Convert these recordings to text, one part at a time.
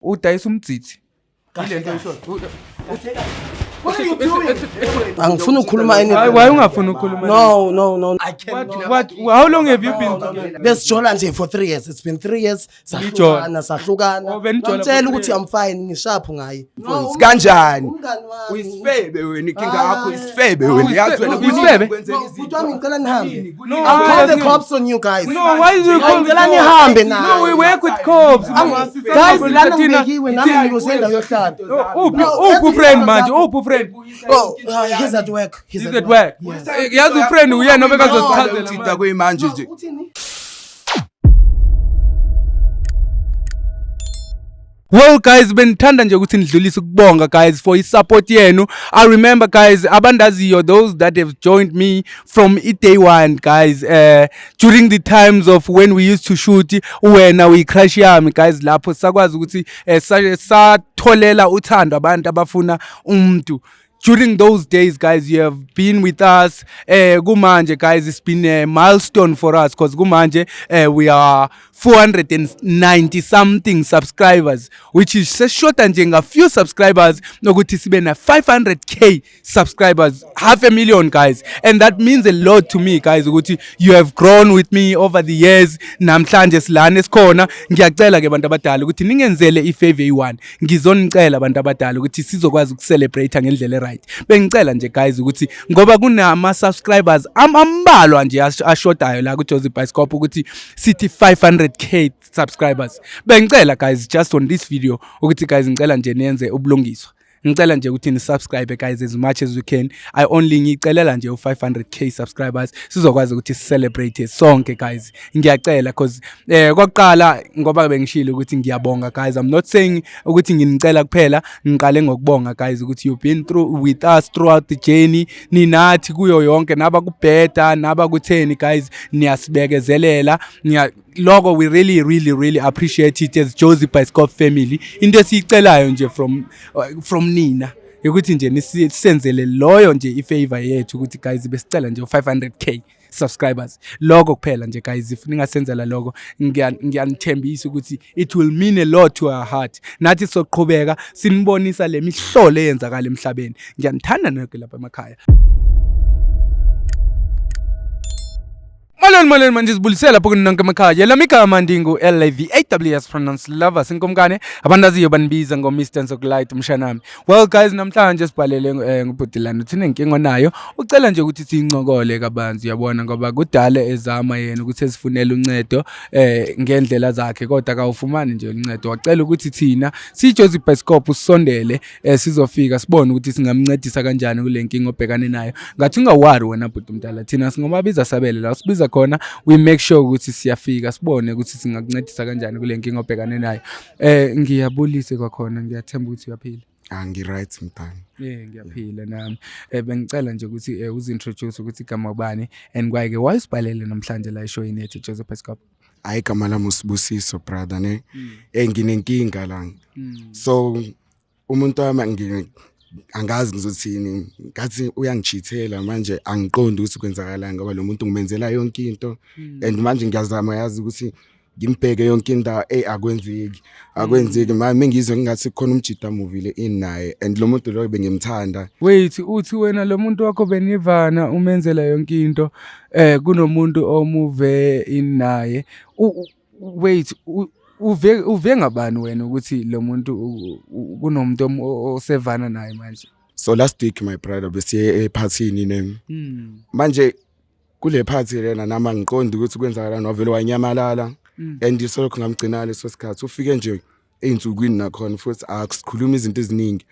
udayisa umdzithi Ilento ayisho angifuni ukukhuluma anything. why ungafuni ukukhuluma No. what how long have you been together? Besijola nje for 3 years. It's been 3 years. Sahlukana. Oh, benijola Ngitshela for ukuthi I'm fine, ngishaphu ngaye. Kanjani? Umngani wami. Uyisifebe wena inkinga yakho isifebe wena. Yazi wena Uyisifebe? Futhi wami ngicela nihambe. No, I'll call the cops on you guys. No, why do you call Ngicela nihambe na. No, we work with cops. Guys, lana ngibekiwe nami ngiyosenda yohlala. Uphu friend manje, uphu friend. Oh, he's at work. He's at work. Yazi friend uyena obekazosichazela Thita manje. kuyimanje nje. Well guys, benithanda nje ukuthi nidlulise ukubonga guys for support yenu. I remember guys, abandaziyo those that have joined me from day one guys, during the times of when we used to shoot wena uyicrush yami guys, lapho sakwazi ukuthi satholela uthando abantu abafuna umuntu. During those days guys, you have been with us. Kumanje guys, it's been a milestone for us because kumanje we are 490 something subscribers, which is shorter nje a few subscribers nokuthi sibe na 500k subscribers, 500,000 guys, and that means a lot to me guys ukuthi you have grown with me over the years. Namhlanje silana esikhona, ngiyacela ke bantu abadala ukuthi ningenzele ifavor eyi1, ngizonicela abantu abadala ukuthi sizokwazi ukucelebrate ngendlela right. Bengicela nje guys ukuthi ngoba kunama subscribers ambalwa nje ashodayo la ku Jozi Bioscope ukuthi sithi 500k subscribers. Bengicela guys just on this video ukuthi guys ngicela nje niyenze ubulungiswa. Ngicela nje ukuthi ni subscribe guys as much as we can. I only ngicelela nje u500k subscribers sizokwazi ukuthi celebrate sonke guys. Ngiyacela because kwaqala ngoba bengishilo ukuthi ngiyabonga guys. I'm not saying ukuthi nginicela kuphela, ngiqale ngokubonga guys ukuthi you've been through with us throughout the journey. Ninathi kuyo yonke naba kubheda naba kutheni guys, niyasibekezelela. Logo we really appreciate it as Jozi Bioscope family. Into esicelayo nje from nina ukuthi nje nisenzele loyo nje ifavor yethu ukuthi guys besicela nje 500k subscribers. Logo kuphela nje guys, if ningasenzela logo ngiyanithembisa ukuthi it will mean a lot to our heart. Nathi soqhubeka sinibonisa lemihlolo eyenzakala emhlabeni. Ngiyanithanda nonke lapha emakhaya. Malon manje sibulisela lapho kunonke emakhaya. Lami igama ndingu LAVAWS pronounce lovers inkomkane abandaziyo banibiza ngo Mr Nsokulight umshanami. Well guys, namhlanje sibhalele ngubhutilana uthine inkingo nayo. Ucela nje ukuthi sincokole kabanzi, uyabona ngoba kudala ezama yena ukuthi esifunele uncedo ngendlela zakhe kodwa akawufumani nje uncedo. Wacela ukuthi thina siJozi Bioscope usondele sizofika sibone ukuthi singamncedisa kanjani kule nkingo obhekane nayo. Ngathi ungawari wena bhuti umdala, thina singomabiza sabele la sibiza khona, we make sure ukuthi siyafika sibone ukuthi singakuncedisa kanjani kule nkingo obhekane nayo. Ngiyabulise kwakhona, ngiyathemba ukuthi uyaphila. Right mntana. Ngiyaphila nami. Bengicela nje ukuthi uzintroduce ukuthi igama ubani and kwayike why sibhalele namhlanje la show yethu Jozi Bioscope. Hayi igama lami uSibusiso brother ne. Nginenkinga la. So umuntu wami angazi ngizothini, ngathi uyangichithela manje angiqondi ukuthi kwenzakalani ngoba lo muntu ngimenzela yonke into and manje ngiyazama yazi ukuthi ngimbheke yonke into akwenzeki manje ngizwe ngingathi khona umjida movie le inaye and lo muntu lo bengimthanda. Wait, uthi wena lo muntu wakho benivana umenzela yonke into kunomuntu omuve inaye. Wait, uve ngabani wena ukuthi lo muntu kunomuntu osevana naye manje? So last week my brother besiye epartyini name. Manje kule party lena nama ngiqondi ukuthi kwenzakala novelo wanyamalala and isolokho ngamgcina leso sikhathi ufike nje einsukwini nakhona futhi akusikhuluma izinto eziningi.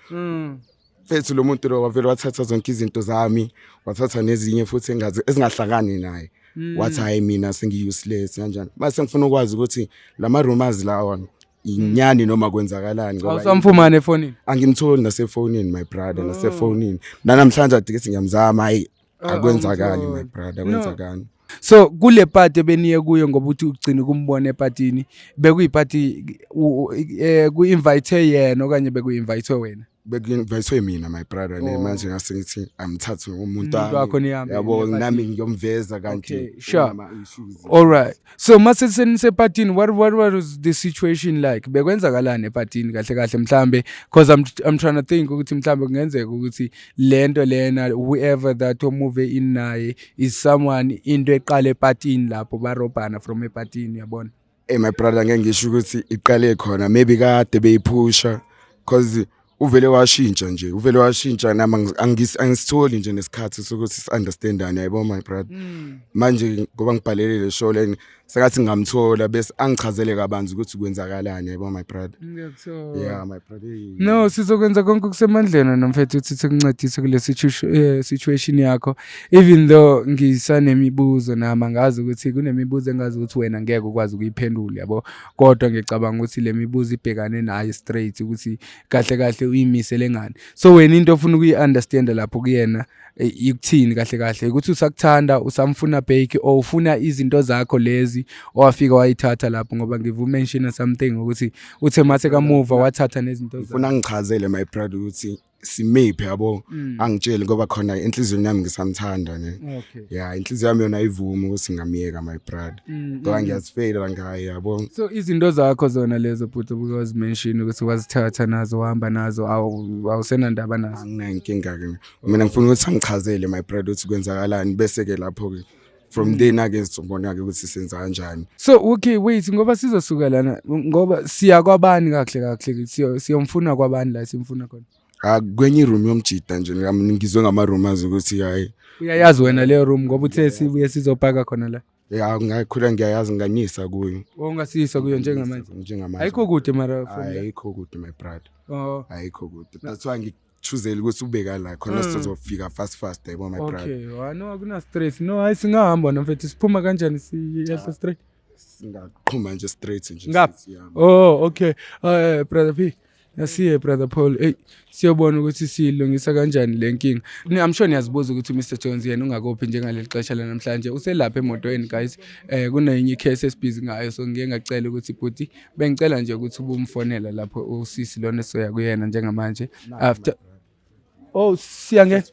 Fethu lo muntu lo wavela wathatha zonke izinto zami, wathatha nezinye futhi ezingahlangani naye. Wathi hayi mina sengi-useless kanjani. Base ngifuna ukwazi ukuthi lama rumors lawa inyani noma kwenzakalani ngoba awusamfumane efonini. Angimtholi nasefonini my brother, nasefonini. Namhlanje ade ngiyamzama hayi akwenzakali my brother, kwenzakani. So kule party beniye kuyo ngoba uthi ugcina kumbona epartini, bekuyiparty ku-invite yena okanye bekuinvite wena? bekuvayiswe mina my brother ne manje ngase ngithi amthathe umuntu wakho niyami yabo nami ngiyomveza kanti Okay, sure. issues. All right. So mase senise what was the situation like? Bekwenzakalani ephathini kahle kahle mhlambe because I'm trying to think ukuthi mhlambe kungenzeka ukuthi lento lena whoever that move in naye is someone into eqale ephathini lapho barobhana from ephathini yabona. Hey my brother ngeke ngisho ukuthi iqale khona maybe kade beyiphusha cause uvele washintsha nami angisitholi nje nesikhathi sokuthi understandane yabo my brother manje ngoba ngibhalele le show leni sekathi ngamthola bese angichazele kabanzi ukuthi kwenzakalani yabo my brother. Yeah my brother. No sizokwenza konke kusemandleni nomfethu uthi sikuncedise kule situation yakho even though ngisanemibuzo nami ngazi ukuthi kunemibuzo engazi ukuthi wena ngeke ukwazi ukuyiphendula yabo kodwa ngicabanga ukuthi le mibuzo ibhekane naye straight ukuthi kahle kahle uyimisele ngani so wena into ofuna ukuyi-understand lapho kuyena ikuthini kahle kahle ukuthi usakuthanda usamfuna bake or ufuna izinto zakho lezi owafika wayithatha lapho ngoba ngivu-mention something ukuthi uthe mase kamuva wathatha nezinto zakho ufuna ngichazele my brother ukuthi simephi yabo angitsheli ngoba khona enhlizweni yami ngisamthanda ne yeah inhliziyo yami yona ivuma ukuthi ngamiyeka my brother ngoba ngiyazifela ngaye yabo so izinto zakho zona lezo but because mention ukuthi wazithatha nazo uhamba nazo awusenandaba nazo anginankinga ke mina ngifuna ukuthi angichazele my brother ukuthi kwenzakalani bese ke lapho ke from then again sizobona ke ukuthi senza kanjani so okay wait ngoba sizosuka lana ngoba siya kwabani kahle siyomfuna kwabani la simfuna khona kwenye room yomjida nje ngizwe ngama rumors ukuthi hayi uyayazi wena le room ngoba uthe sibuye sizopaka khona la yeah ngakhula ngiyayazi nganyisa kuyo ongasisa kuyo njengamanje ayikho kude mara ayikho kude my brother ayikho kude that's why ngikuchuzela ukuthi ubeka la khona sizofika fast yabo my brother okay wano akuna stress no hayi singahamba nomfethu siphuma kanjani siyehla straight singaqhuma nje straight nje oh okay brother P yasiye brother Paul hey siyobona ukuthi silungisa kanjani le nkinga I'm sure niyazibuza ukuthi Mr Jones yena ungakophi njengaleli xesha la namhlanje uselapha emotweni guys kunenye case esibhizi ngayo so ngike ngacela ukuthi bhuti bengicela nje ukuthi ubumfonela lapho usisi lona soya kuyena njengamanje after siyange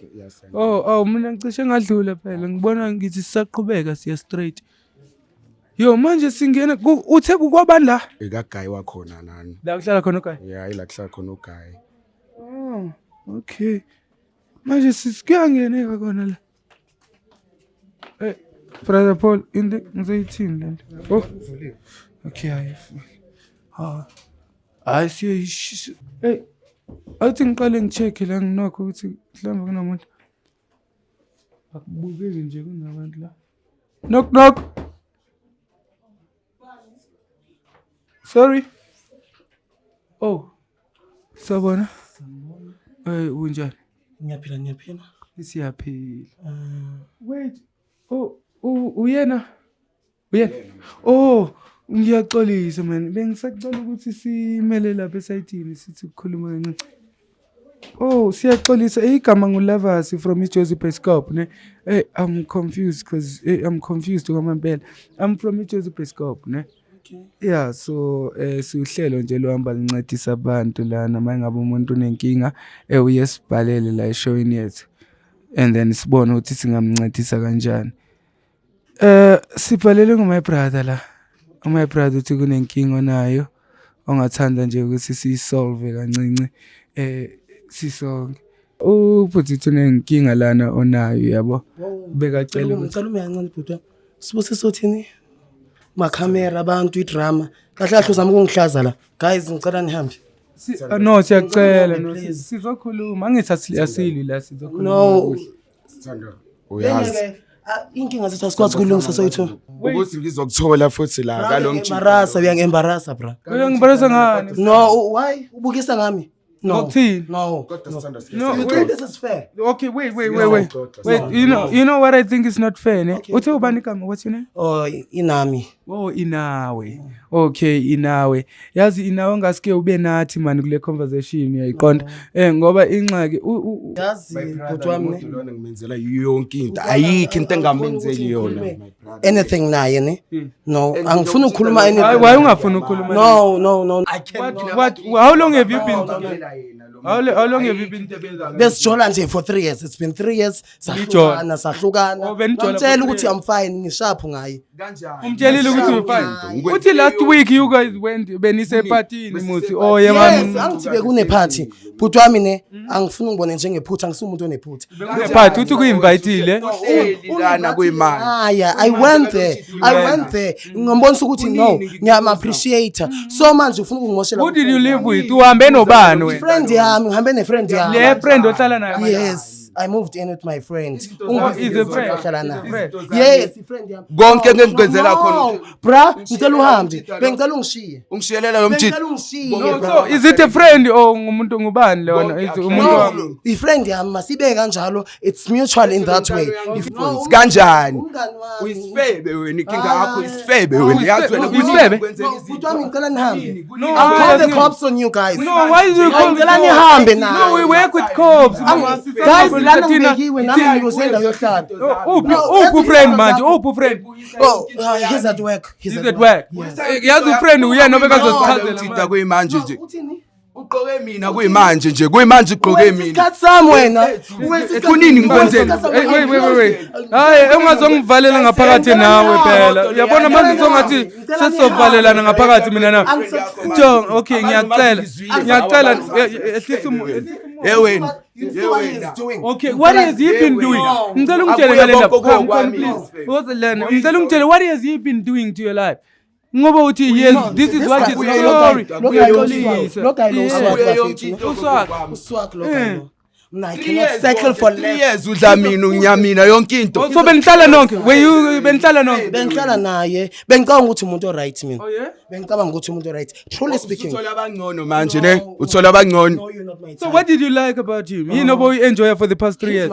mina ngicishe ngadlula phela ngibona ngithi sisaqhubeka siya straight yo manje singena uthe kukwabani la ekagayi wakhona nani la kuhlala khona ugayi yeah ila kuhlala khona ugayi okay manje sisikuyangena khona la brother Paul ngizoyithini lento okay I see athi ngiqale ngicheck la nginokho ukuthi mhlawumbe kunomuntu akubukeki nje kunabantu la knock sorry sabona unjani ngiyaphila siyaphila wait uyena ngiyaxolisa man bengisacela ukuthi simele lapha esayitini sithi ukukhuluma kancane siyaxolisa igama nguLavasi from iJozi Pescope ne I'm confused because I'm confused ngamampela I'm from iJozi Pescope ne yeah so siuhlelo nje lohamba lincedisa abantu lana mangabe umuntu unenkinga uyesibhalele la eshowini yethu and then sibone ukuthi singamncedisa kanjani sibhalele ngomay brother la my brother uthi kunenkinga nayo ongathanda nje ukuthi siyisolve kancinci sisonke ubhuti unenkinga lana onayo yabo bekacela ngicela uyancane bhuti sibuse sothini makhamera abantu idrama kahle kahle uzama ukungihlaza la guys ngicela nihambe no siyacela sizokhuluma angithathi asili la sizokhuluma no sithanda uyazi inkinga zethu asikwazi ukulungisa soyitho ukuthi ngizokuthola futhi la kalomjida embarasa uyangembarasa bra uyangibarasa ngani no why ubukisa ngami no you think this is fair okay wait you know what I think is not fair ne uthe ubani igama what's your name Inami Oh inawe. Okay inawe. Yazi inawe ngasike ube nathi man kule conversation uyayiqonda. Ngoba inxaki yazi bhuti wami lona ngimenzela yonke into ayikho into engamenzeli yona anything naye ne no angifuni ukukhuluma anything why ungafuni ukukhuluma no what how long have you been How long have you been together? Besijola nje for 3 years. It's been 3 years. Sahlukana. Ngitshela ukuthi I'm fine, ngishaphu ngaye. kanjani Umtshelile ukuthi ufine. Uthi last week you guys went benise party muthi oh yes, angithi bekune party. Bhuti wami ne angifuni ngibone njengephutha ngisumuntu umuntu onephutha. Bekune party uthi kuinviteile. Lana kuyimali. I went there. Ngibonisa ukuthi no, ngiyam appreciate. So manje ufuna ukungimoshela. Who did you live with? Uhambe nobani wena? Friend yami, ngihambe ne friend yami. Le friend ohlala nayo. Yes. I moved in with my friend. Is a friend. Yes, friend yami. Konke engikwenzela khona. Bra, ngicela uhambe. Bengicela ungishiye. Ungishiyelela lo mjidi. Bengicela ungishiye. So is it a friend or ngumuntu ngubani lona? Umuntu wami. I friend yami masibe kanjalo. It's mutual in that way. Kanjani? Uyisifebe wena inkinga yakho isifebe wena. Yazi wena Isifebe? Bhuti wami ngicela nihambe. I'll call the cops on you guys. No, why is you call Ngicela nihambe na. No, we work with cops. Guys, lana ngibekiwe nami ngiyosenda yohlala. Uphi friend manje? Uphi friend? Oh, he's at work. He's at work. Yazi friend uyena obekazozichazela ngitha kuyimanje nje. Uqoke mina kuyimanje nje. Kuyimanje uqoke mina. Isikhathi sami wena. Kunini ngikwenzela? Wait. Hayi, ungazongivalela ngaphakathi nawe phela. Uyabona manje songathi sesizovalelana ngaphakathi mina nawe. John, okay, ngiyacela ehlisa wena. Okay, what has he been doing? Ngicela ungitshele ngale ndaba. Please. Wozelana. Ngicela ungitshele what has he been doing to your life? Ngoba uthi yes, this is what is story. Look, I know uswak lo guy. I cannot settle for less. Yes, udla mina unyamina yonke into. So benihlala nonke. Benihlala nonke. Bengihlala naye. Bengicabanga ukuthi umuntu oright mina. Oh yeah? Bengicabanga ukuthi umuntu oright. Truly speaking. Uthola abangcono manje ne? Uthola abangcono. No, you're not my type. So what did you like about him? He no boy enjoy for the past 3 years.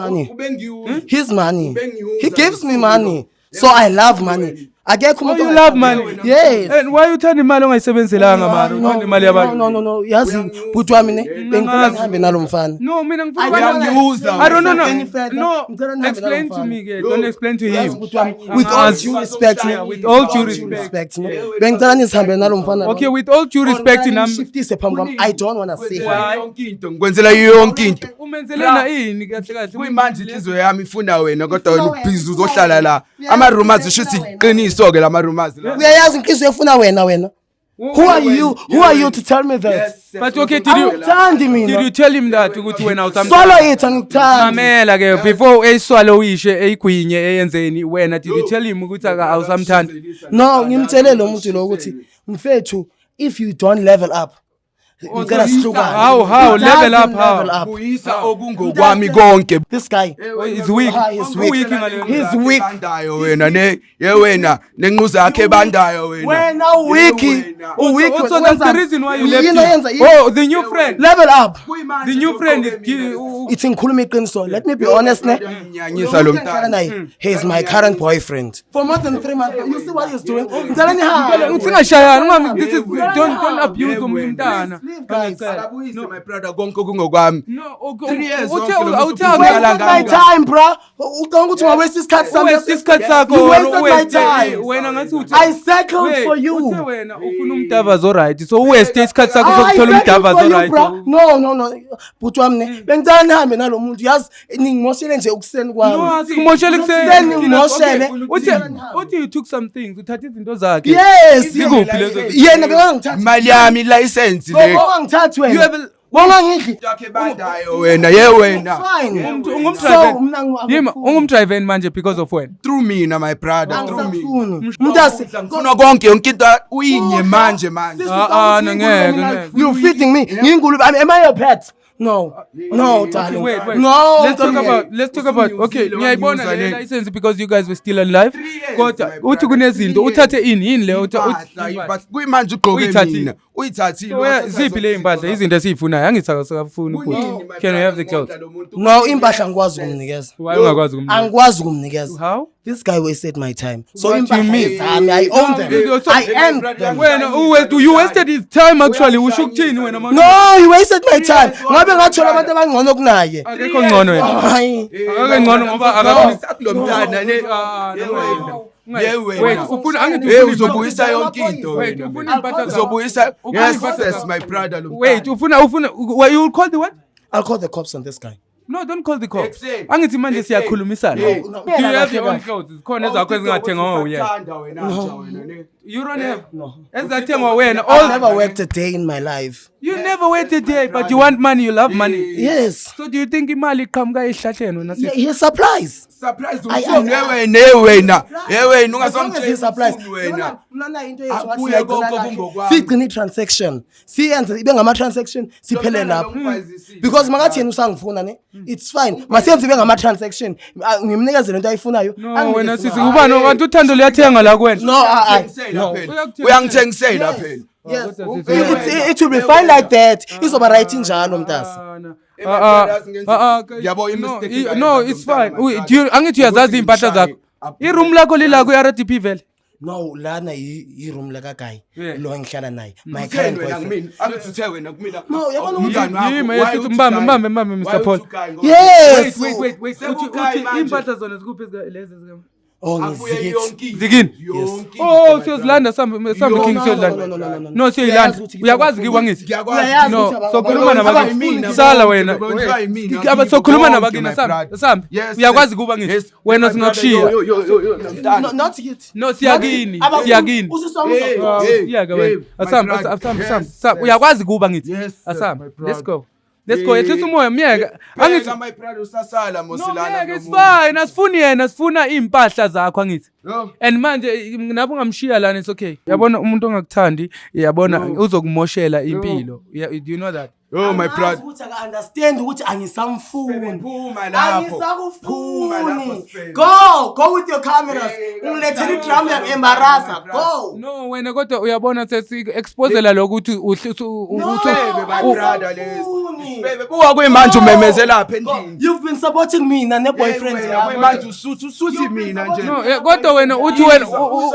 His money. He gives me money. So I love money. Akekho umuntu you love money. Yes. And why you thanda imali ongayisebenzelanga mara? Uthanda imali yabantu. No. Yazi bhuti wami ne bengicela ngihambe nalo mfana. No, mina ngifuna I don't know. No. Explain to me, girl. Don't explain to him. With all due respect. With all due respect. Bengicela nisihambe nalo mfana. Okay, with all due respect shiftise phambi kwami. I don't want to say. Yonke into ngikwenzela yonke into. Umenzelena ini kahle kahle? Kuyimanje inhliziyo yami ifuna wena kodwa wena ubhizi uzohlala la. Ama rumors ishuthi iqiniso ke lama rumors la. Uyayazi inhliziyo efuna wena. Who are you to tell me that? But okay, did you tell him that ukuthi wena usamthanda? Swallow it angithandi. Mamela ke before eyiswallowishe eyigwinye eyenzeni wena did you tell him ukuthi awusamthanda? No, ngimtshele lo muntu lo ukuthi mfethu if you don't level up ngicela sihlukane. How level up? Kuyisa okungokwami konke. This guy is weak. He's weak. Bandayo wena ne wena nenquzo yakhe bandayo wena. Wena weak. So that's the reason why you left him. The new friend. Level up. The new friend is it's ngikhuluma iqiniso. Let me be honest ne. Nyanyisa lo mntana. He is my current boyfriend. For more than 3 months. You see what he's doing? Ngicela nihambe. Uthingashayana this is don't abuse umntana. Guys, my brother konke kungokwami. No, 3 years. my time, bro. Ucanga ukuthi waste isikhathi sami. Waste isikhathi sakho. You wasted my time. Wena ngathi uthi I settled for you. Uthe wena ufuna umdavazo right. So waste isikhathi sakho sokuthola umdavazo right. No. Bhuti wami ne. Bengicela nihambe nalo muntu. Yazi ngimoshele nje ukuseni kwami. No, asikumoshele kuseni. Ngimoshele. Uthi you took some things. Uthatha izinto zakhe. Yes. Ikuphi lezo? Yena bekangithatha. Imali yami license le. Ngithatha wena. Wona ngidli. Yakhe bandayo wena wena. Fine. Ungumdriver manje because of when? Through mina my brother, through me. Mntasi ngifuna konke yonke into uyinye manje. Ngeke. You feeding me. Ngingulube. Am I your pet? No, darling. Wait. No. Let's talk about. Okay, ngiyayibona le license because you guys were still alive. Kodwa uthi kunezinto uthathe yini le but kuyimanje ugqoke mina. Uyithathile. Ziphi le impahla izinto esizifunayo angisakafuni ukuthi. Can we have the clothes? No, impahla ngikwazi ukumnikeza. Why ungakwazi ukumnikeza? Angikwazi ukumnikeza. How? This guy wasted my time. So What do you mean? I own them. I earned them. You wasted his time actually. Usho ukuthini wena manje? No, he wasted my time. Ngabe ngathola abantu abangcono kunaye. Akekho ngcono yena. Hayi. Akekho ngcono ngoba akakho kulomntana ne Wait, ufuna angithi uzobuyisa yonke into Wait, ufuna impahla zakho. uzobuyisa Ufuna yes impahla yes zakho. my brother lo Wait, ufuna you will call the what? I'll call the cops on this guy. No, don't call the cops. Explain. Angithi manje Explain. siyakhulumisana. Hey. No. Do you have your own clothes? Khona ezakho ezingathengwa wena. wena You don't have. No. Ezathengwa wena. I've never worked a day in my life. You never wait a day, but you want money, you love money. Yes. So do you think imali iqhamuka ehlahleni wena Yeah, sithi? he supplies. surprise I- wena As long as he supplies. wena Mna into Akuye yethu konke wathi okungokwami. sigcine transaction. Siyenze ibe ngama transaction siphele lapho. Because makathi yena usangifuna ne. It's fine. Masiyenze ibe ngama transaction. Ngimnikeze lento ayifunayo. No, wena sithi ubani kanti uthando liyathenga la kuwena. No. uyangithengisela phela Yes. It will be fine like that. Izoba right njalo mntasi. No, it's fine. Angithi uyazazi impahla zakho. I-room lakho lilako i-RDP vele. No, lana i-room laka guy. Yeah. Lo engihlala naye. My current boyfriend. No, yabona Yima yesithi mbambe Mr. Paul. Yes. Wait. Uthi impahla zona zikuphi lezi zikama? Oh, ngizikhithi. Zikini? Oh, siyozilanda sambe king siyozilanda. No, siyilanda. Uyakwazi kiwa ngithi? Uyayazi No, ukuthi sokhuluma nabakini. Sala wena. Sokhuluma nabakini sambe. Uyakwazi kuba ngithi? Wena singakushiya. Not it. No, siyakini. Siyaka wena. Asambe. Uyakwazi kuba ngithi? Asambe. Let's go. Ehlisa umoya myeka. Angithi my brother usasala no, mosilana it's fine. Asifuni yena, sifuna impahla zakho angithi. And manje nabo ngamshiya lana it's okay. Yabona umuntu ongakuthandi, yabona uzokumoshela impilo. Do you know that? Oh my brother ukuthi aka understand ukuthi angisamfuni. phuma lapho Angisakufuni. Go with your cameras. Ungilethele idrum yang-embarrasa. Go. No, wena kodwa uyabona sethi exposela lokuthi brother lesi buwa kwemanje umemezela lapha endlini You've been supporting me na boyfriend manje usuthi mina nje no, kodwa wena uthi wena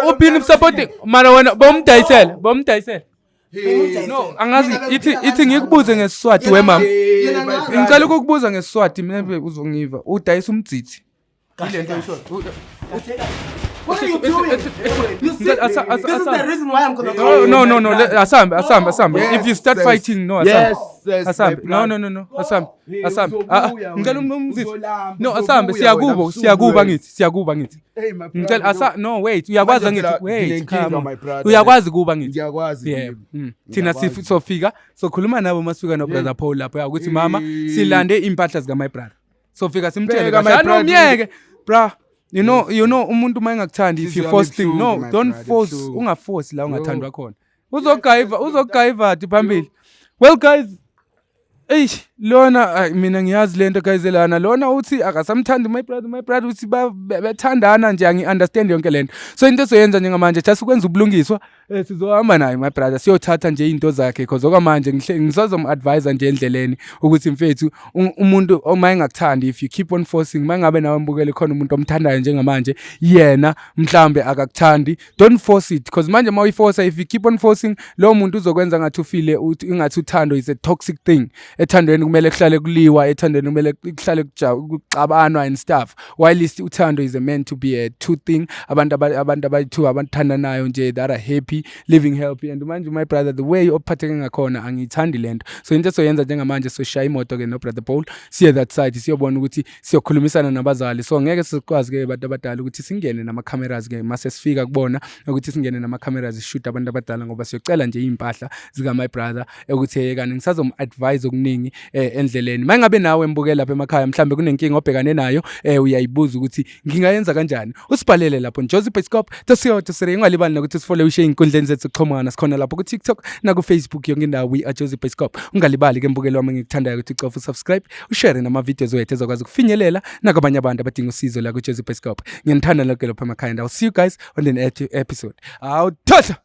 ubini supporting mara wena bomdayisela. No, angazi ithi ngikubuze ngeSiswati wemama. Ngicela ukukubuza ngeSiswati mina uzongiva. Udayisa umdzithi. Ilento ayisho. What are you doing? You see, this is the reason why I'm gonna go. No. Asambe. If you start fighting, no, Asambe. Yes, Asambe. No. Asambe. Ngicela umzisi. No, Asambe siyakuba ngithi. Ngicela no wait, uyakwazi ngithi wait. Uyakwazi kuba ngithi. ngiyakwazi Yeah. Thina sofika sokhuluma nabo masifika no brother Paul lapho ukuthi mama silande impahla zika my brother. Sofika simtshele kahle. No myeke. Bra. You know umuntu mayengakuthandi if you force thing. No, don't force. Ungaforce la ungathandwa khona. Uzogayiva athi phambili. Well guys, lona mina ngiyazi lento guys lana lona uthi akasamthandi my brother uthi bethandana nje angi-understand yonke lento. So into esoyenza njengamanje just ukwenza ubulungiswa sizohamba naye my brother siyothatha nje into zakhe because okwamanje ngisazom-advise nje endleleni ukuthi mfethu umuntu omayengakthandi if you keep on forcing mangabe nawe mbukele khona umuntu omthandayo njengamanje yena mhlambe akakuthandi, don't force it because manje mawuyiforce if you keep on forcing lo muntu uzokwenza ngathi ufile ingathi uthando is a toxic thing. Ethandweni kumele kuhlale kuliwa, ethandweni kumele kuhlale kucabanwa and stuff, while uthando is meant to be a two thing. Abantu abayi-two abathandanayo nje that are happy living healthy. And manje my brother the way ophatheke ngakhona angiyithandi lento. So into soyenza njengamanje soshaya imoto ke no brother Paul siye that side siyobona ukuthi siyokhulumisana nabazali. So ngeke sikwazi ke abantu abadala ukuthi singene nama cameras ke mase sifika kubona ukuthi singene nama cameras shoot abantu abadala ngoba siyocela nje impahla zika my brother ukuthi yekani ngisazom-advise okuningi endleleni. Mangabe nawe embukela lapha emakhaya mhlambe kunenkinga obhekane nayo uyayibuza ukuthi ngingayenza kanjani. Usibhalele lapho Jozi Pescop tosiyotosere ungalibali nokuthi sifollow ushe inkundleni zethu zokuxhumana sikhona lapho ku TikTok na ku Facebook yonke indawo we are Jozi Pescop. Ungalibali ke mbukeli wami ngikuthandayo ukuthi ucofa subscribe ushare nama videos wethu ezokwazi ukufinyelela nakabanye abantu abadinga usizo la ku Jozi Pescop. Ngiyanithanda lonke lapha emakhaya. I'll see you guys on the next episode. Awuthatha